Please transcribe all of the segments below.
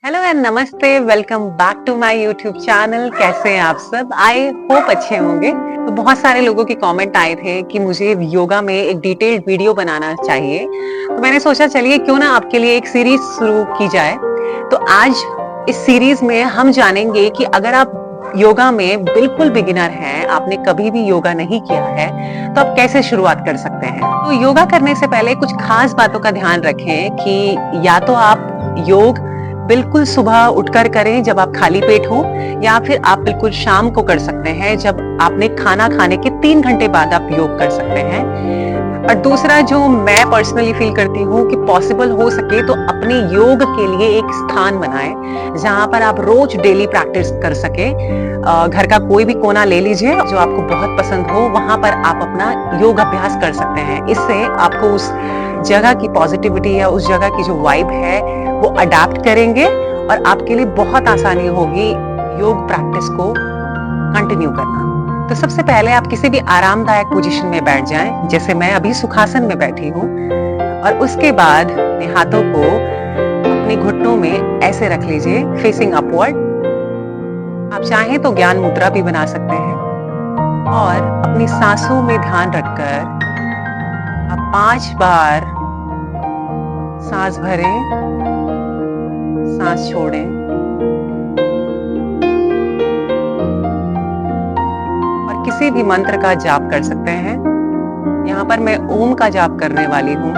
Hello and नमस्ते, welcome back to my YouTube channel. कैसे हैं आप सब? आई होप अच्छे होंगे। तो बहुत सारे लोगों के कमेंट आए थे कि मुझे योगा में एक डिटेल्ड वीडियो बनाना चाहिए, तो मैंने सोचा चलिए क्यों ना आपके लिए एक सीरीज शुरू की जाए। तो आज इस सीरीज में हम जानेंगे कि अगर आप योगा में बिल्कुल बिगिनर हैं, आपने कभी भी योगा नहीं किया है, तो आप कैसे शुरुआत कर सकते हैं। तो योगा करने से पहले कुछ खास बातों का ध्यान रखें कि या तो आप योग बिल्कुल सुबह उठकर करें जब आप खाली पेट हो, या फिर आप बिल्कुल शाम को कर सकते हैं जब आपने खाना खाने के 3 घंटे बाद आप योग कर सकते हैं। और दूसरा जो मैं पर्सनली फील करती हूँ कि पॉसिबल हो सके तो अपने योग के लिए एक स्थान बनाएं जहां पर आप रोज डेली प्रैक्टिस कर सके। घर का कोई भी कोना ले लीजिए जो आपको बहुत पसंद हो, वहां पर आप अपना योग अभ्यास कर सकते हैं। इससे आपको उस जगह की पॉजिटिविटी या उस जगह की जो वाइब है वो अडेप्ट करेंगे और आपके लिए बहुत आसानी होगी योग प्रैक्टिस को कंटिन्यू करना। तो सबसे पहले आप किसी भी आरामदायक पोजीशन में बैठ जाएं, जैसे मैं अभी सुखासन में बैठी हूँ, और उसके बाद अपने हाथों को अपने घुटनों में ऐसे रख लीजिए फेसिंग अपवर्ड। आप चाहें तो ज्ञान मुद्रा भी बना सकते हैं और अपनी सांसों में ध्यान रखकर आप 5 बार सांस भरें, सांस छोड़ें और किसी भी मंत्र का जाप कर सकते हैं। यहाँ पर मैं ओम का जाप करने वाली हूँ।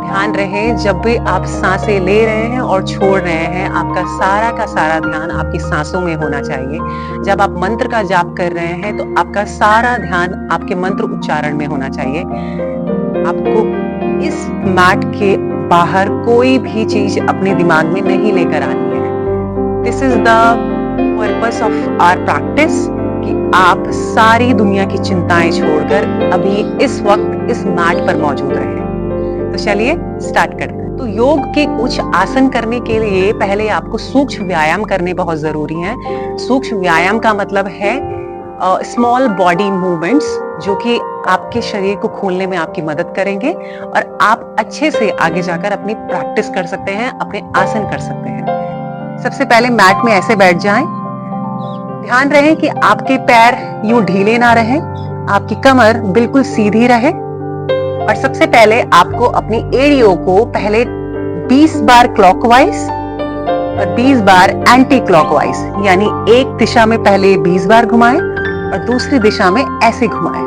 ध्यान रहे जब भी आप सांसें ले रहे हैं और छोड़ रहे हैं, आपका सारा का सारा ध्यान आपकी सांसों में होना चाहिए। जब आप मंत्र का जाप कर रहे हैं तो आपका सारा ध्यान आपके मंत्र उच्चारण में होना चाहिए। आपको इस मैट के बाहर कोई भी चीज अपने दिमाग में नहीं लेकर आनी है। This is the purpose of our practice कि आप सारी दुनिया की चिंताएं छोड़कर अभी इस वक्त इस मैट पर मौजूद रहें। तो चलिए स्टार्ट करते हैं। तो योग के कुछ आसन करने के लिए पहले आपको सूक्ष्म व्यायाम करने बहुत जरूरी है। सूक्ष्म व्यायाम का मतलब है स्मॉल बॉडी मूवमेंट्स, जो कि आपके शरीर को खोलने में आपकी मदद करेंगे और आप अच्छे से आगे जाकर अपनी प्रैक्टिस कर सकते हैं, अपने आसन कर सकते हैं। सबसे पहले मैट में ऐसे बैठ जाएं। ध्यान रहे कि आपके पैर यूं ढीले ना रहें, आपकी कमर बिल्कुल सीधी रहे। और सबसे पहले आपको अपनी एड़ियों को पहले 20 बार क्लॉकवाइज और 20 बार एंटी क्लॉकवाइज, यानी एक दिशा में पहले 20 बार घुमाएं और दूसरी दिशा में ऐसे घुमाएं।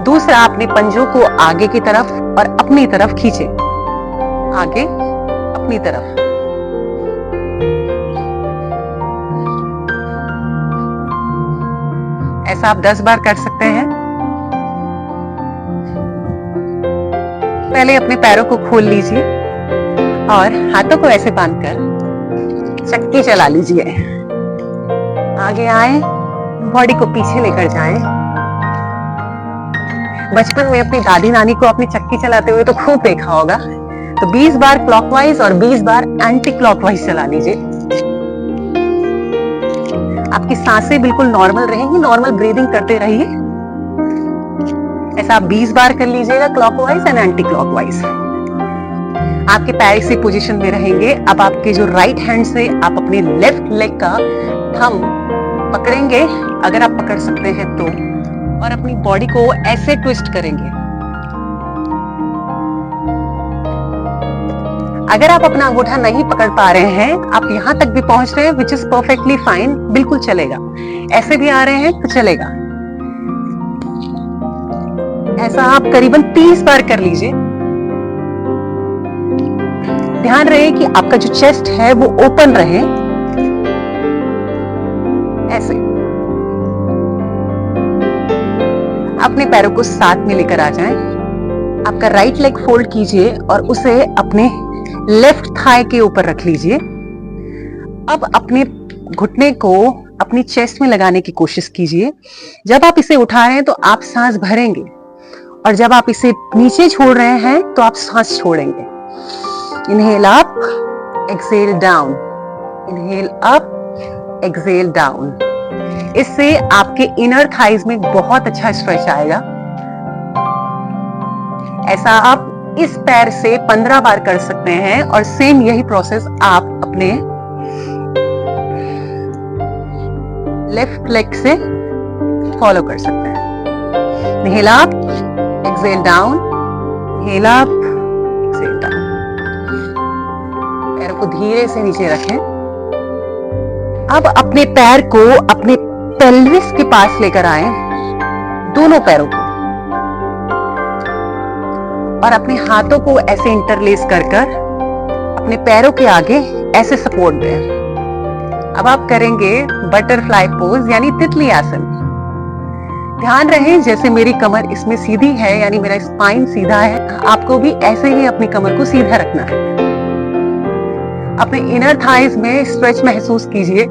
दूसरा, अपने पंजों को आगे की तरफ और अपनी तरफ खींचे, आगे अपनी तरफ। ऐसा आप 10 बार कर सकते हैं। पहले अपने पैरों को खोल लीजिए और हाथों को ऐसे बांधकर चक्की चला लीजिए। आगे आए, बॉडी को पीछे लेकर जाएं। बचपन में अपनी दादी नानी को अपनी चक्की चलाते हुए तो खूब देखा होगा। तो 20 बार क्लॉकवाइज और 20 बार एंटी क्लॉकवाइज चला लीजिए। आपकी सांसें बिल्कुल नॉर्मल रहेंगी, नॉर्मल ब्रीदिंग करते रहिए। ऐसा आप 20 बार कर लीजिएगा क्लॉकवाइज एंड एंटी क्लॉकवाइज। आपके पैर इसी पोजीशन में रहेंगे। अब आपके जो राइट हैंड से आप अपने लेफ्ट लेग का थंब पकड़ेंगे, अगर आप पकड़ सकते हैं तो, और अपनी बॉडी को ऐसे ट्विस्ट करेंगे। अगर आप अपना अंगूठा नहीं पकड़ पा रहे हैं, आप यहां तक भी पहुंच रहे हैं, विच इज परफेक्टली फाइन, बिल्कुल चलेगा। ऐसे भी आ रहे हैं तो चलेगा। ऐसा आप करीबन 30 बार कर लीजिए। ध्यान रहे कि आपका जो चेस्ट है वो ओपन रहे, ऐसे। अपने पैरों को साथ में लेकर आ जाएं। आपका राइट लेग फोल्ड कीजिए और उसे अपने लेफ्ट थाई के ऊपर रख लीजिए। अब अपने घुटने को अपनी चेस्ट में लगाने की कोशिश कीजिए। जब आप इसे उठा रहे हैं तो आप सांस भरेंगे, और जब आप इसे नीचे छोड़ रहे हैं तो आप सांस छोड़ेंगे। Inhale up, exhale down, inhale up, exhale down. इससे आपके इनर थाइज में बहुत अच्छा स्ट्रेच आएगा। ऐसा आप इस पैर से 15 बार कर सकते हैं, और सेम यही प्रोसेस आप अपने लेफ्ट लेग से फॉलो कर सकते हैं। Inhale up, exhale down, inhale up, exhale down. पैरों को धीरे से नीचे रखें। अब अपने पैर को अपने पेल्विस के पास लेकर आए, दोनों पैरों को, और अपने हाथों को ऐसे इंटरलेस कर कर अपने पैरों के आगे ऐसे सपोर्ट दें। अब आप करेंगे बटरफ्लाई पोज यानी तितली आसन। ध्यान रहे जैसे मेरी कमर इसमें सीधी है, यानी मेरा स्पाइन सीधा है, आपको भी ऐसे ही अपनी कमर को सीधा रखना है। अपने इनर थाइज में स्ट्रेच महसूस कीजिए।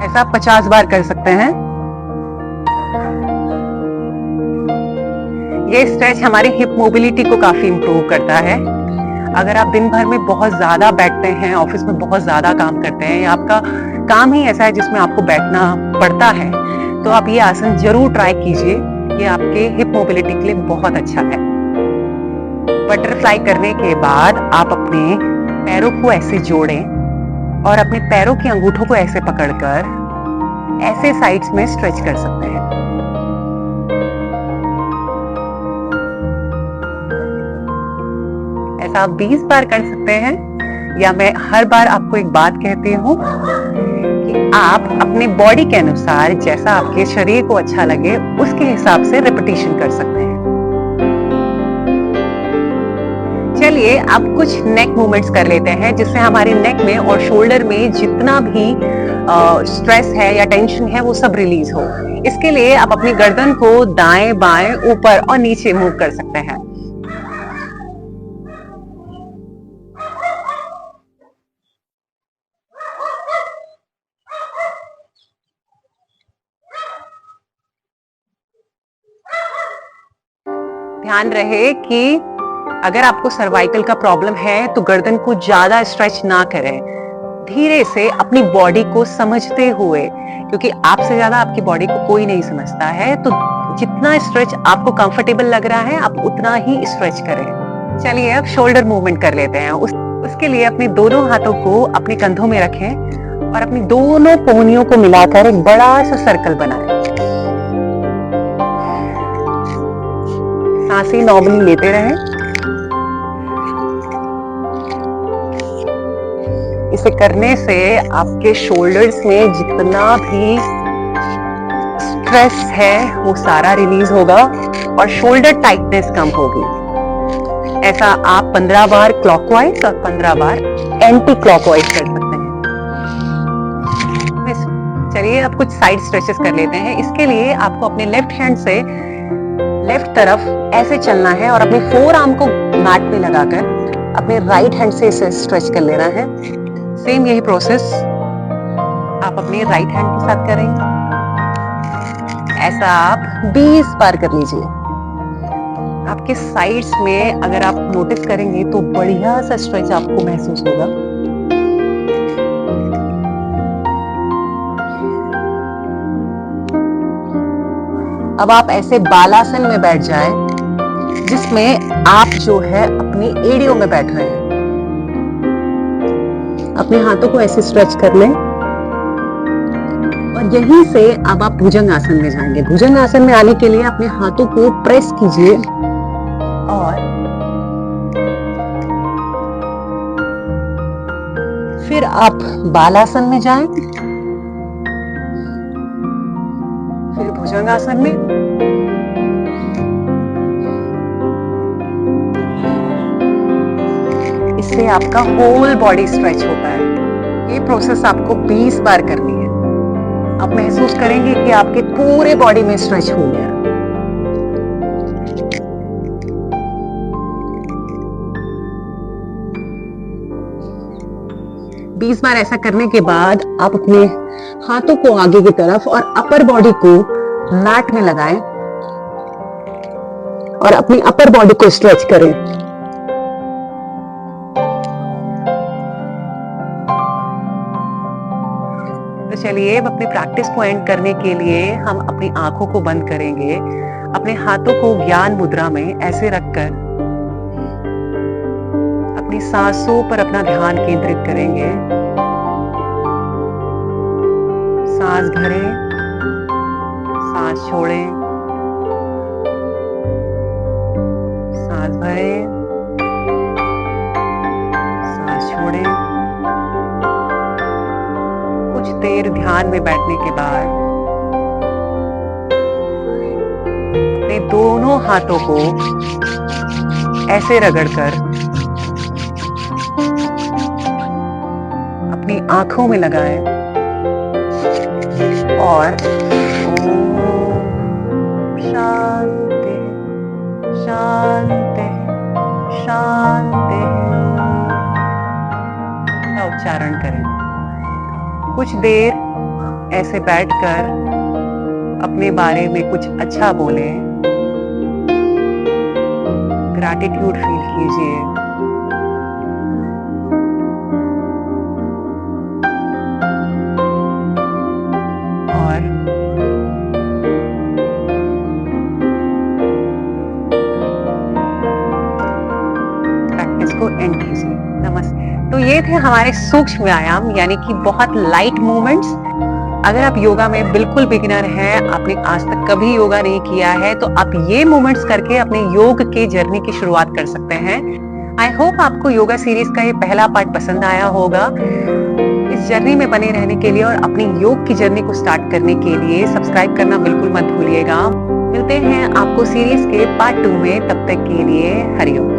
ऐसा 50 बार कर सकते हैं। ये स्ट्रेच हमारी हिप मोबिलिटी को काफी इंप्रूव करता है। अगर आप दिन भर में बहुत ज्यादा बैठते हैं, ऑफिस में बहुत ज्यादा काम करते हैं, या आपका काम ही ऐसा है जिसमें आपको बैठना पड़ता है, तो आप ये आसन जरूर ट्राई कीजिए। ये आपके हिप मोबिलिटी के लिए बहुत अच्छा है। बटरफ्लाई करने के बाद आप अपने पैरों को ऐसे जोड़ें, और अपने पैरों के अंगूठों को ऐसे पकड़कर ऐसे साइड्स में स्ट्रेच कर सकते हैं। ऐसा आप 20 बार कर सकते हैं। या मैं हर बार आपको एक बात कहती हूँ कि आप अपने बॉडी के अनुसार जैसा आपके शरीर को अच्छा लगे उसके हिसाब से रिपीटिशन कर सकते हैं। चलिए अब कुछ नेक मूवमेंट्स कर लेते हैं, जिससे हमारे नेक में और शोल्डर में जितना भी स्ट्रेस है या टेंशन है वो सब रिलीज हो। इसके लिए आप अपनी गर्दन को दाएं बाएं ऊपर और नीचे मूव कर सकते हैं। ध्यान रहे कि अगर आपको सर्वाइकल का प्रॉब्लम है तो गर्दन को ज्यादा स्ट्रेच ना करें। धीरे से अपनी बॉडी को समझते हुए, क्योंकि आपसे ज्यादा आपकी बॉडी को कोई नहीं समझता है, तो जितना स्ट्रेच आपको कंफर्टेबल लग रहा है आप उतना ही स्ट्रेच करें। चलिए अब शोल्डर मूवमेंट कर लेते हैं। उसके लिए अपने दोनों हाथों को अपने कंधों में रखें और अपनी दोनों कोहनियों को मिलाकर एक बड़ा सा सर्कल बनाएं। सांसें नॉर्मली लेते रहें। इसे करने से आपके शोल्डर्स में जितना भी स्ट्रेस है वो सारा रिलीज होगा और शोल्डर टाइटनेस कम होगी। ऐसा आप 15 बार क्लॉकवाइज और 15 बार एंटी क्लॉकवाइज कर सकते हैं। चलिए अब कुछ साइड स्ट्रेचेस कर लेते हैं। इसके लिए आपको अपने लेफ्ट हैंड से लेफ्ट तरफ ऐसे चलना है और अपने फोर आर्म को मैट पे लगाकर अपने राइट हैंड से इसे स्ट्रेच कर लेना है। सेम यही प्रोसेस आप अपने राइट हैंड के साथ करेंगे। ऐसा आप 20 बार कर लीजिए। आपके साइड्स में अगर आप नोटिस करेंगे तो बढ़िया सा स्ट्रेच आपको महसूस होगा। अब आप ऐसे बालासन में बैठ जाएं, जिसमें आप जो है अपनी एड़ियों में बैठ रहे हैं। अपने हाथों को ऐसे स्ट्रेच कर लें और यहीं से अब आप भुजंग आसन में जाएंगे। भुजंग आसन में आने के लिए अपने हाथों को प्रेस कीजिए और फिर आप बालासन में जाएं, फिर भुजंग आसन में, इससे आपका होल बॉडी स्ट्रेच होता है। ये प्रोसेस आपको 20 बार करनी है। आप महसूस करेंगे कि आपके पूरे बॉडी में स्ट्रेच हो गया। 20 बार ऐसा करने के बाद आप अपने हाथों को आगे की तरफ और अपर बॉडी को मैट में लगाएं और अपनी अपर बॉडी को स्ट्रेच करें। तो चलिए अब अपनी प्रैक्टिस को एंड करने के लिए हम अपनी आंखों को बंद करेंगे, अपने हाथों को ज्ञान मुद्रा में ऐसे रखकर अपनी सांसों पर अपना ध्यान केंद्रित करेंगे। सांस भरें, सांस छोड़ें, सांस भरें, सांस छोड़ें। कुछ देर ध्यान में बैठने के बाद अपने दोनों हाथों को ऐसे रगड़कर अपनी आंखों में लगाएं और ओम शांति शांति शांति का उच्चारण करें। कुछ देर ऐसे बैठकर अपने बारे में कुछ अच्छा बोलें, ग्रैटिट्यूड फील कीजिए। और प्रैक्टिस को एंड कीजिए। नमस्ते। तो ये थे हमारे सूक्ष्म व्यायाम, यानी कि बहुत लाइट मूवमेंट्स। अगर आप योगा में बिल्कुल बिगिनर हैं, आपने आज तक कभी योगा नहीं किया है, तो आप ये मूवमेंट्स करके अपने योग के जर्नी की शुरुआत कर सकते हैं। आई होप आपको योगा सीरीज का ये पहला पार्ट पसंद आया होगा। इस जर्नी में बने रहने के लिए और अपनी योग की जर्नी को स्टार्ट करने के लिए सब्सक्राइब करना बिल्कुल मत भूलिएगा। मिलते हैं आपको सीरीज के पार्ट 2 में, तब तक के लिए हरिओम।